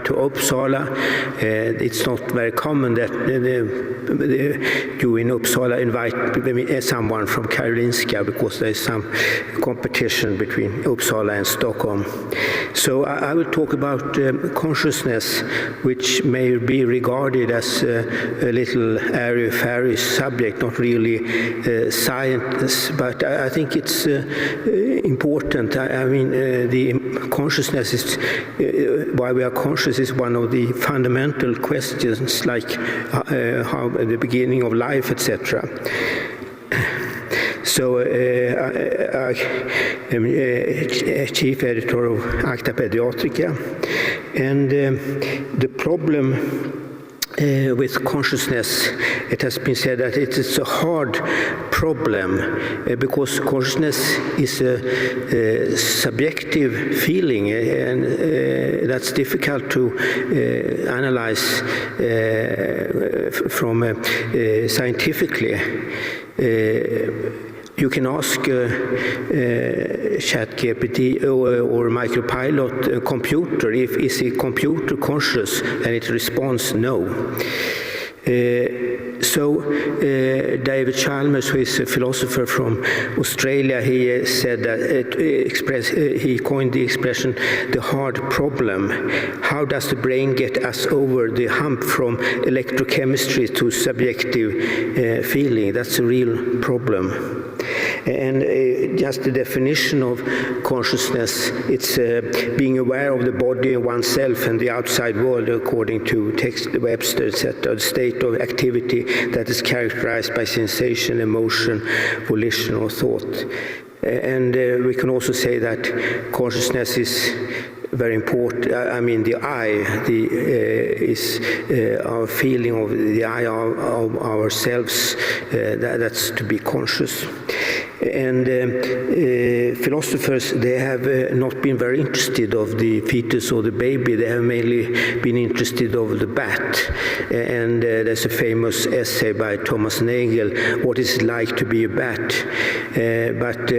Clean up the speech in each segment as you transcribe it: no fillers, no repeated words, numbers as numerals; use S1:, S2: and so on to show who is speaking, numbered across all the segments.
S1: to Uppsala. It's not very common that you in Uppsala invite someone from Karolinska, because there is some competition between Uppsala and Stockholm. So I will talk about consciousness, which may be regarded as a little airy-fairy subject, not really science, but I think it's important. I mean, the consciousness is, why we are conscious is one of the fundamental questions, like how the beginning of life, etc. So I am chief editor of Acta Pediatrica, and the problem with consciousness, it has been said that it is a hard problem because consciousness is a subjective feeling, and that's difficult to analyze from scientifically. You can ask ChatGPT or Micropilot computer if is a computer conscious, and it responds no. So David Chalmers, who is a philosopher from Australia, he said that he coined the expression "the hard problem." How does the brain get us over the hump from electrochemistry to subjective feeling? That's a real problem. And just the definition of consciousness, it's being aware of the body and oneself and the outside world, according to Webster, etc. The state of activity that is characterized by sensation, emotion, volition, or thought. And we can also say that consciousness is very important. I mean, the I is our feeling of the I of ourselves. That's to be conscious. And philosophers, they have not been very interested of the fetus or the baby. They have mainly been interested of the bat. And there's a famous essay by Thomas Nagel, "What is it like to be a bat?" But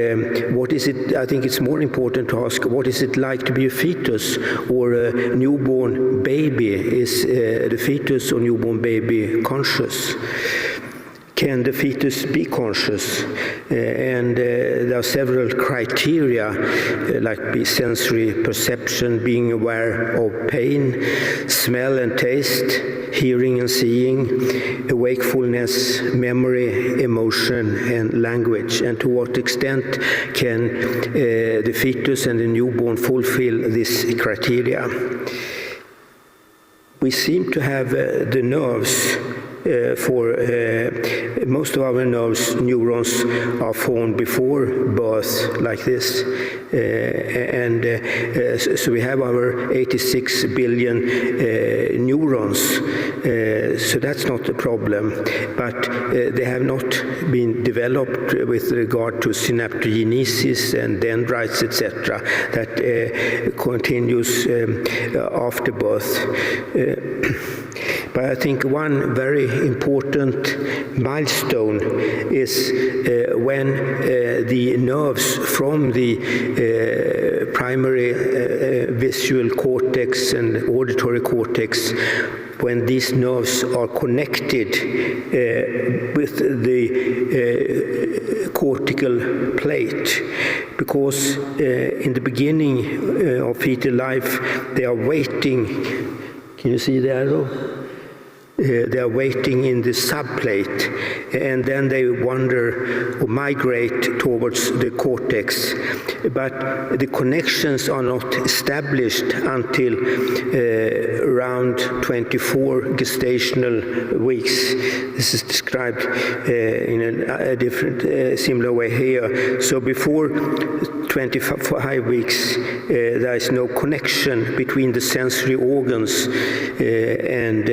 S1: what is it? I think it's more important to ask, what is it like to be a fetus or a newborn baby? Is the fetus or newborn baby conscious? Can the fetus be conscious? And there are several criteria, like sensory perception, being aware of pain, smell and taste, hearing and seeing, wakefulness, memory, emotion, and language. And to what extent can the fetus and the newborn fulfill this criteria? We seem to have the nerves for most of our neurons are formed before birth, like this, so we have our 86 billion neurons, so that's not a problem, but they have not been developed with regard to synaptogenesis and dendrites, etc., that continues after birth. But I think one very important milestone is when the nerves from the primary visual cortex and auditory cortex, when these nerves are connected with the cortical plate, because in the beginning of fetal life they are waiting. Can you see the arrow? They are waiting in the subplate, and then they wander or migrate towards the cortex. But the connections are not established until around 24 gestational weeks. This is described in a different, similar way here. So before 25 weeks, there is no connection between the sensory organs and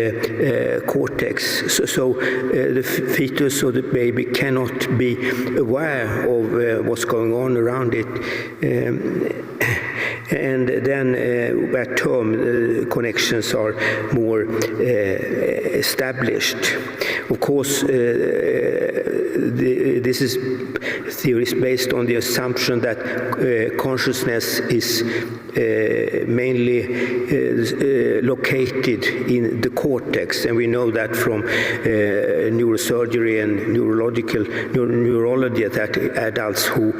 S1: cortex. So the fetus or the baby cannot be aware of what's going on around it. And then at term, connections are more established. Of course, this is theories based on the assumption that consciousness is mainly located in the cortex, and we know that from neurosurgery and neurology that adults who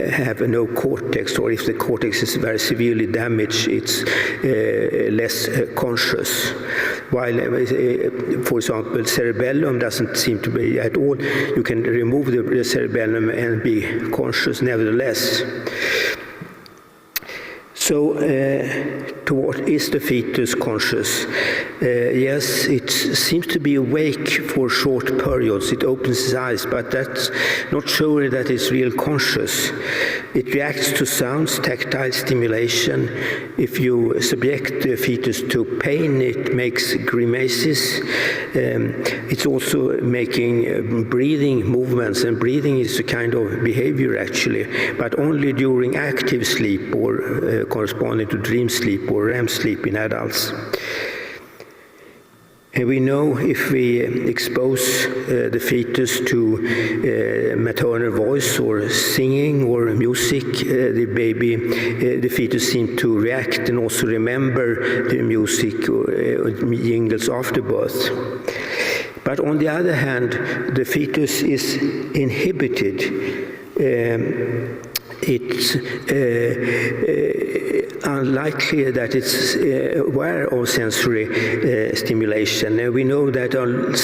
S1: have no cortex, or if the cortex is very severely damaged, it's less conscious. While, for example, cerebellum doesn't seem to be at all. You can remove the cerebellum and be conscious nevertheless. So, to what is the fetus conscious? Yes, it seems to be awake for short periods. It opens its eyes, but that's not showing that it's real conscious. It reacts to sounds, tactile stimulation. If you subject the fetus to pain, it makes grimaces. It's also making breathing movements, and breathing is a kind of behavior actually, but only during active sleep or corresponding to dream sleep or REM sleep in adults. And we know if we expose the fetus to maternal voice or singing or music, the fetus seems to react and also remember the music or jingles after birth. But on the other hand, the fetus is inhibited. It's unlikely that it's aware of sensory stimulation. And we know that there are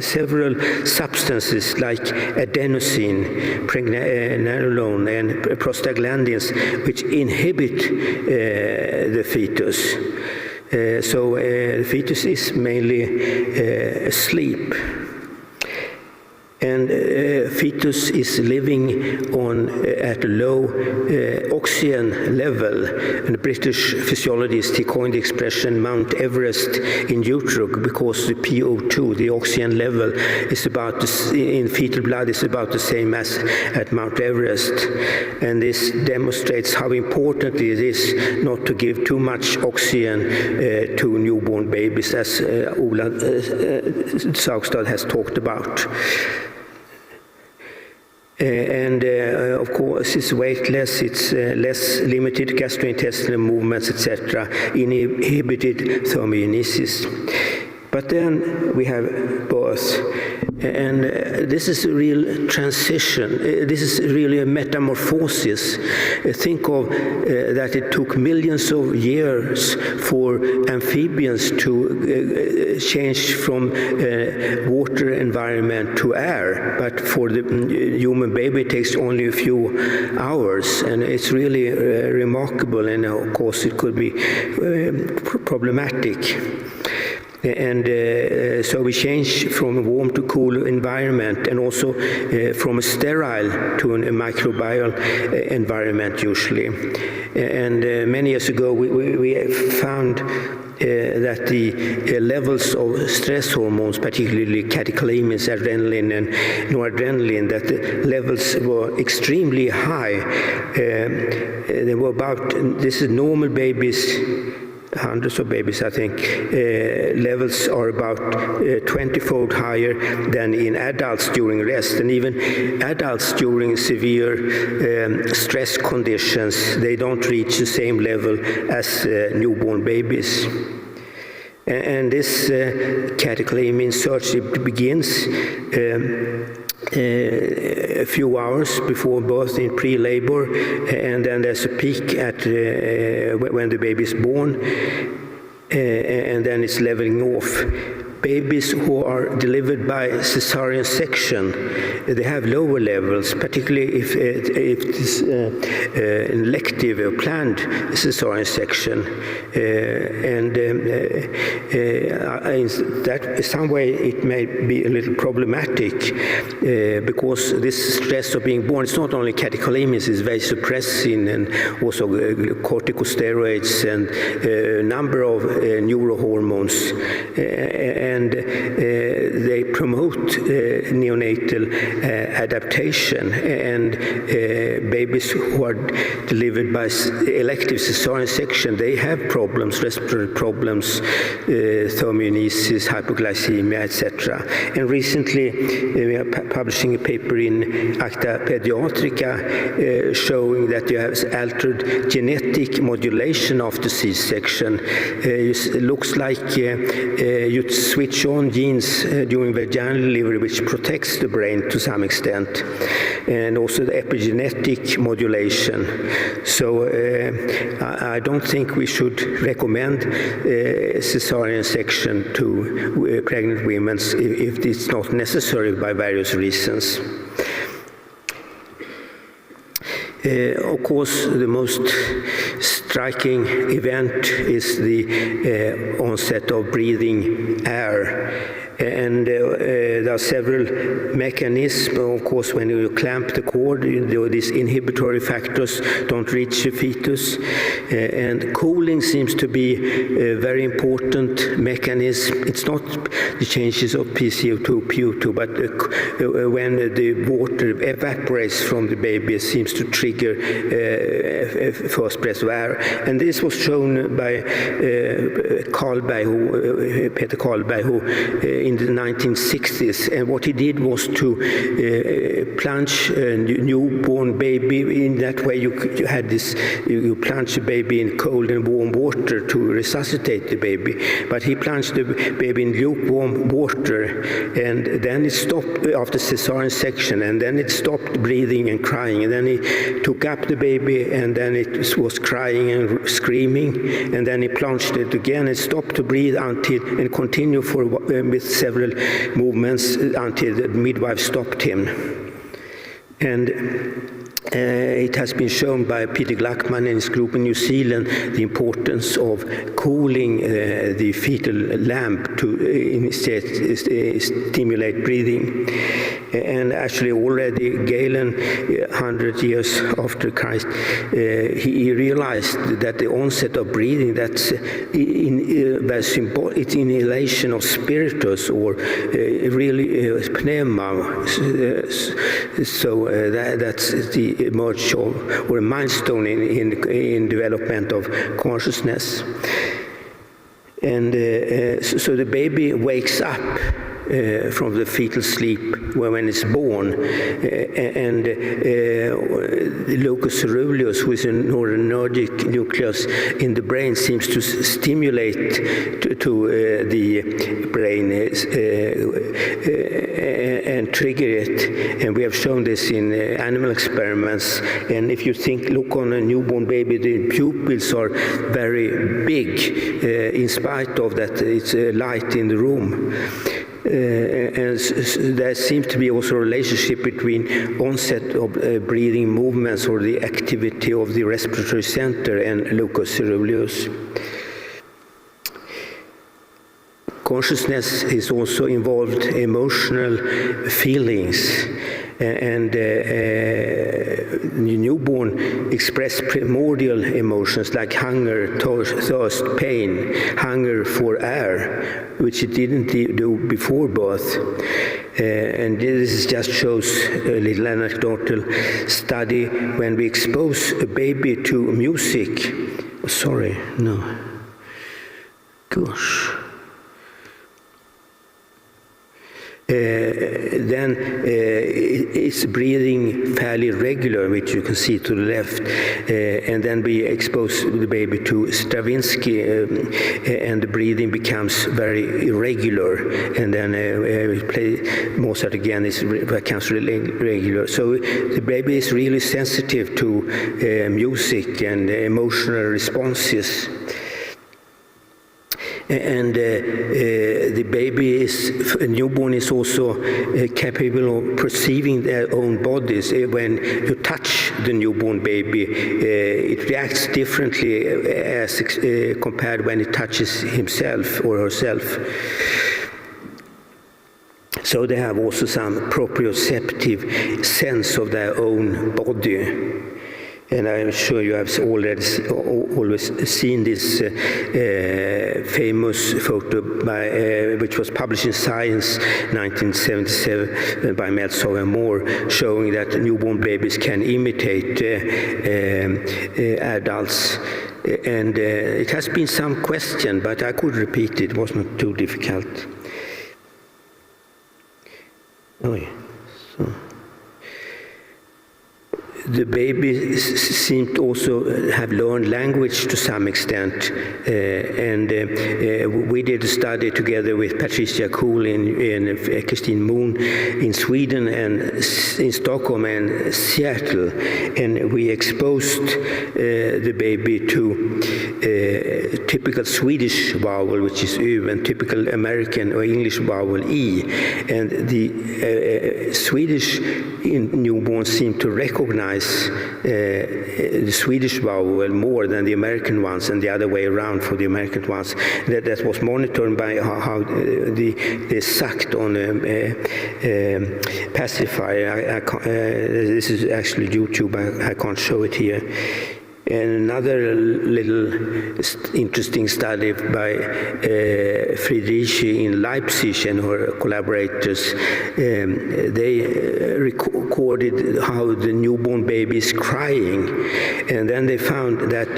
S1: several substances like adenosine, pregnenolone, and prostaglandins which inhibit the fetus. So the fetus is mainly asleep. And fetus is living at a low oxygen level. And the British physiologist, he coined the expression Mount Everest in utero, because the PO2, the oxygen level, is in fetal blood is about the same as at Mount Everest. And this demonstrates how important it is not to give too much oxygen to newborn babies, as Ola Saugstad has talked about. Of course, it's weightless, it's less limited gastrointestinal movements, etc., inhibited thermogenesis. But then we have birth, and this is a real transition. This is really a metamorphosis. Think of that it took millions of years for amphibians to change from water environment to air, but for the human baby it takes only a few hours, and it's really remarkable, and of course it could be problematic. And so we change from a warm to cool environment, and also from a sterile to a microbial environment usually. And many years ago we found that the levels of stress hormones, particularly catecholamines, adrenaline and noradrenaline, that the levels were extremely high. They were this is normal babies, hundreds of babies, I think, levels are about 20-fold higher than in adults during rest. And even adults during severe stress conditions, they don't reach the same level as newborn babies. And this catecholamine surge, it begins a few hours before birth in pre-labor, and then there's a peak at when the baby is born, and then it's leveling off. Babies who are delivered by cesarean section, they have lower levels, particularly if it's an elective or planned cesarean section. In some way it may be a little problematic because this stress of being born, it's not only catecholamines, it's vasopressin and also corticosteroids and a number of neurohormones. And they promote neonatal adaptation, and babies who are delivered by elective cesarean section, they have problems, respiratory problems, thermogenesis, hypoglycemia, etc. And recently we are publishing a paper in Acta Pediatrica showing that you have altered genetic modulation after C-section. It looks like you switch on genes during vaginal delivery which protects the brain to some extent, and also the epigenetic modulation. So I don't think we should recommend cesarean section to pregnant women if it's not necessary by various reasons. Of course, the most striking event is the onset of breathing air. And there are several mechanisms. Of course, when you clamp the cord, these inhibitory factors don't reach the fetus. And cooling seems to be a very important mechanism. It's not the changes of PCO2, PO2, but when the water evaporates from the baby, it seems to trigger first breath of air. And this was shown by Peter Karlberg, who in the 1960s, and what he did was to plunge a newborn baby. In that way, you had this, you plunge the baby in cold and warm water to resuscitate the baby. But he plunged the baby in lukewarm water, and then it stopped after cesarean section, and then it stopped breathing and crying. And then he took up the baby, and then it was crying and screaming, and then he plunged it again and stopped to breathe until and continued for with several movements until the midwife stopped him. And it has been shown by Peter Gluckman and his group in New Zealand the importance of cooling the fetal lamp to stimulate breathing. And actually already Galen, 100 years after Christ, he realized that the onset of breathing, that's very symbolic. It's inhalation of spiritus, or really pneuma. So that's the emerge or a milestone in development of consciousness. And so the baby wakes up from the fetal sleep when it's born, and the locus ceruleus, who is a noradrenergic nucleus in the brain, seems to stimulate to the brain and trigger it. And we have shown this in animal experiments. And if you look on a newborn baby, the pupils are very big, in spite of that it's light in the room. And there seems to be also a relationship between onset of breathing movements or the activity of the respiratory center and locus ceruleus. Consciousness is also involved emotional feelings, and the newborn express primordial emotions like hunger, thirst, pain, hunger for air, which it didn't do before birth. And this just shows a little anecdotal study when we expose a baby to music. Sorry, no. Gosh. Then it's breathing fairly regular, which you can see to the left, and then we expose the baby to Stravinsky, and the breathing becomes very irregular, and then we play Mozart again, it becomes really regular. So the baby is really sensitive to music and emotional responses. And the baby a newborn is also capable of perceiving their own bodies. When you touch the newborn baby, it reacts differently as compared when it touches himself or herself. So they have also some proprioceptive sense of their own body. And I'm sure you have always seen this famous photo which was published in Science 1977 by Meltzer and Moore, showing that newborn babies can imitate adults. And it has been some question, but I could repeat it. It was not too difficult. Oh, yeah. So. The baby seemed to also have learned language to some extent, and we did a study together with Patricia Kuhl and Christine Moon in Sweden and in Stockholm and Seattle, and we exposed the baby to typical Swedish vowel, which is U, and typical American or English vowel E, and the Swedish newborns seemed to recognize the Swedish vowel more than the American ones, and the other way around for the American ones. That was monitored by how they sucked on a pacifier. This is actually YouTube. I can't show it here. And another little interesting study by Friedrichi in Leipzig and her collaborators, they recorded how the newborn baby is crying, and then they found that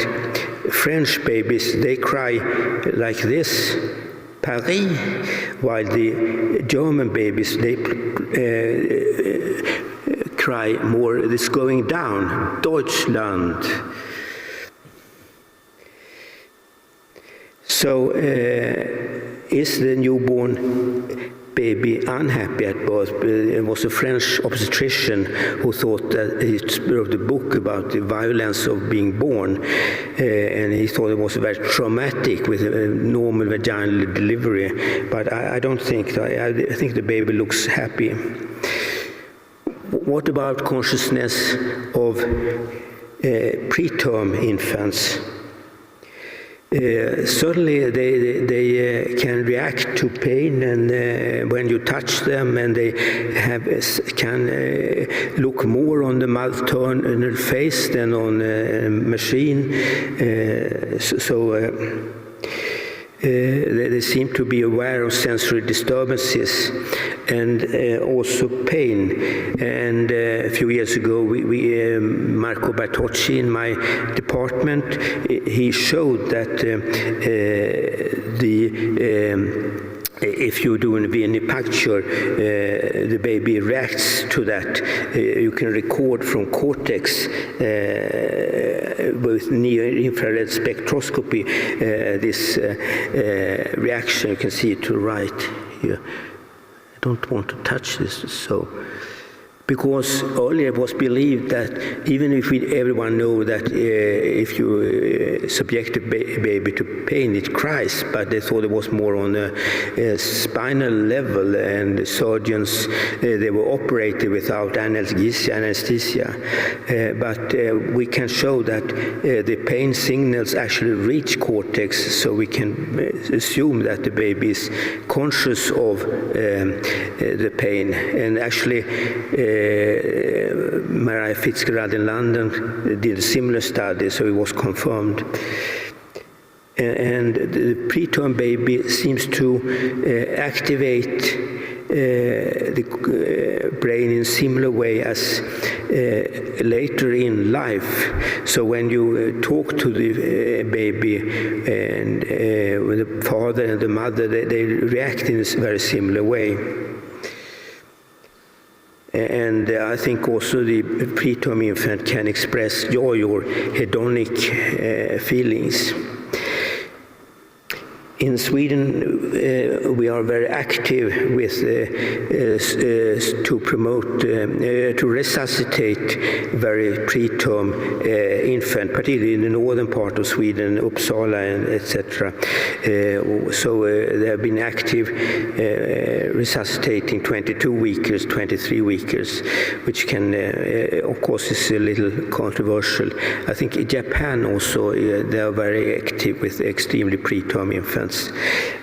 S1: French babies, they cry like this, Paris, while the German babies, they cry more, it's going down, Deutschland. So, is the newborn baby unhappy at birth? It was a French obstetrician who thought that he wrote a book about the violence of being born, and he thought it was very traumatic with a normal vaginal delivery. But I don't think that. I think the baby looks happy. What about consciousness of preterm infants? Certainly they can react to pain, and when you touch them, and they can look more on the maternal face than on a machine. They seem to be aware of sensory disturbances and also pain. And a few years ago, Marco Bertocci in my department, he showed that if you do a venipuncture, the baby reacts to that. You can record from cortex with near-infrared spectroscopy this reaction. You can see it to the right here. I don't want to touch this, so. Because earlier it was believed that even if everyone know that if you subject a baby to pain, it cries, but they thought it was more on a spinal level, and the surgeons, they were operated without anesthesia. But we can show that the pain signals actually reach cortex, so we can assume that the baby is conscious of the pain. And actually, Maria Fitzgerald in London did a similar study, so it was confirmed. And the preterm baby seems to activate the brain in a similar way as later in life. So when you talk to the baby and with the father and the mother, they react in a very similar way. And I think also the preterm infant can express joy or hedonic feelings. In Sweden, we are very active with to promote, to resuscitate very preterm infant, particularly in the northern part of Sweden, Uppsala, and etc. So they have been active resuscitating 22-weekers, 23-weekers, which can, of course, is a little controversial. I think in Japan also, they are very active with extremely preterm infants. infants.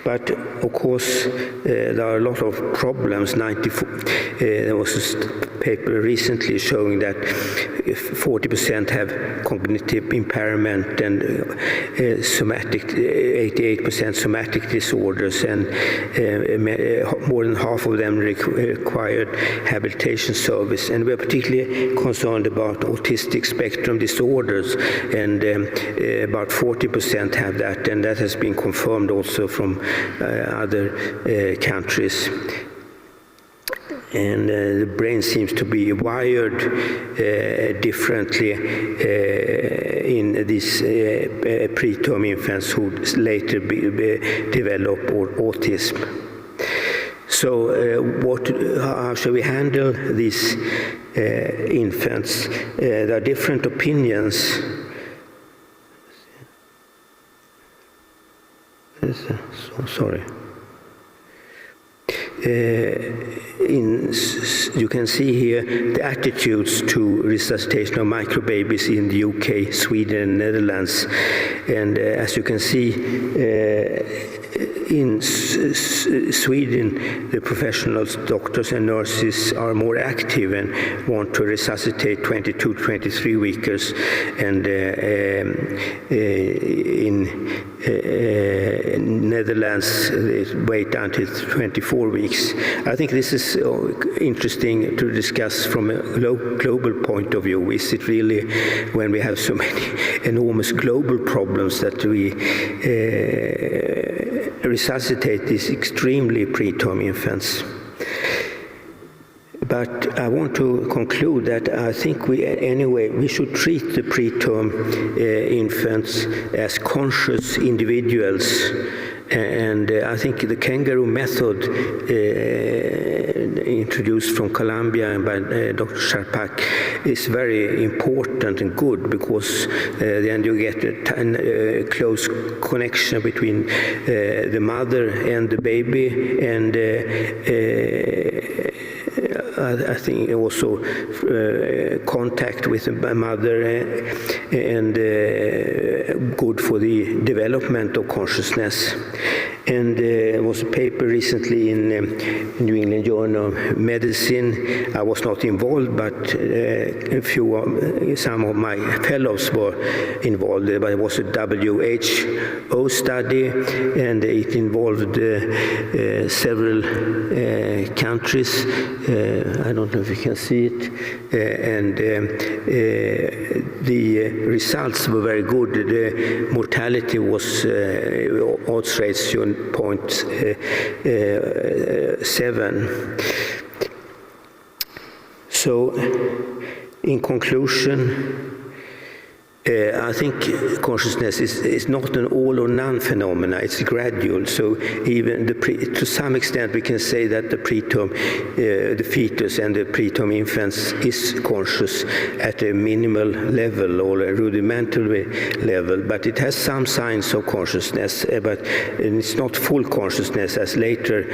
S1: But of course, there are a lot of problems. There was a paper recently showing that 40% have cognitive impairment and 88% somatic disorders, and more than half of them required habilitation service. And we are particularly concerned about autistic spectrum disorders, and about 40% have that, and that has been confirmed also from other countries. And the brain seems to be wired differently in these preterm infants who later develop autism. So how shall we handle these infants? There are different opinions. Sorry. You can see here the attitudes to resuscitation of microbabies in the UK, Sweden, and Netherlands. And as you can see, in Sweden, the professionals, doctors and nurses are more active and want to resuscitate 22 to 23 weekers, and in Netherlands they wait until 24 weeks. I think this is interesting to discuss from a global point of view. Is it really, when we have so many enormous global problems, that we resuscitate these extremely preterm infants? But I want to conclude that I think we should treat the preterm infants as conscious individuals. And I think the kangaroo method introduced from Columbia by Dr. Sharpak is very important and good, because then you get a close connection between the mother and the baby, and I think also contact with the mother, and good for the development of consciousness. And there was a paper recently in New England Journal of Medicine. I was not involved, but some of my fellows were involved. But it was a WHO study, and it involved several countries. I don't know if you can see it. And the results were very good. The mortality was odds ratio 0.7. So, in conclusion, I think consciousness is not an all or none phenomena. It's gradual. So even to some extent, we can say that the preterm, the fetus and the preterm infants is conscious at a minimal level or a rudimentary level, but it has some signs of consciousness, but it's not full consciousness as later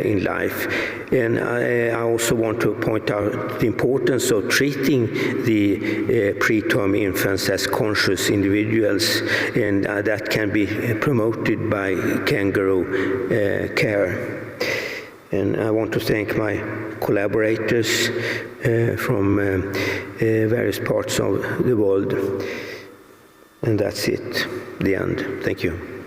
S1: in life. And I also want to point out the importance of treating the preterm infants as conscious individuals, and that can be promoted by kangaroo care. And I want to thank my collaborators from various parts of the world. And that's it, the end. Thank you.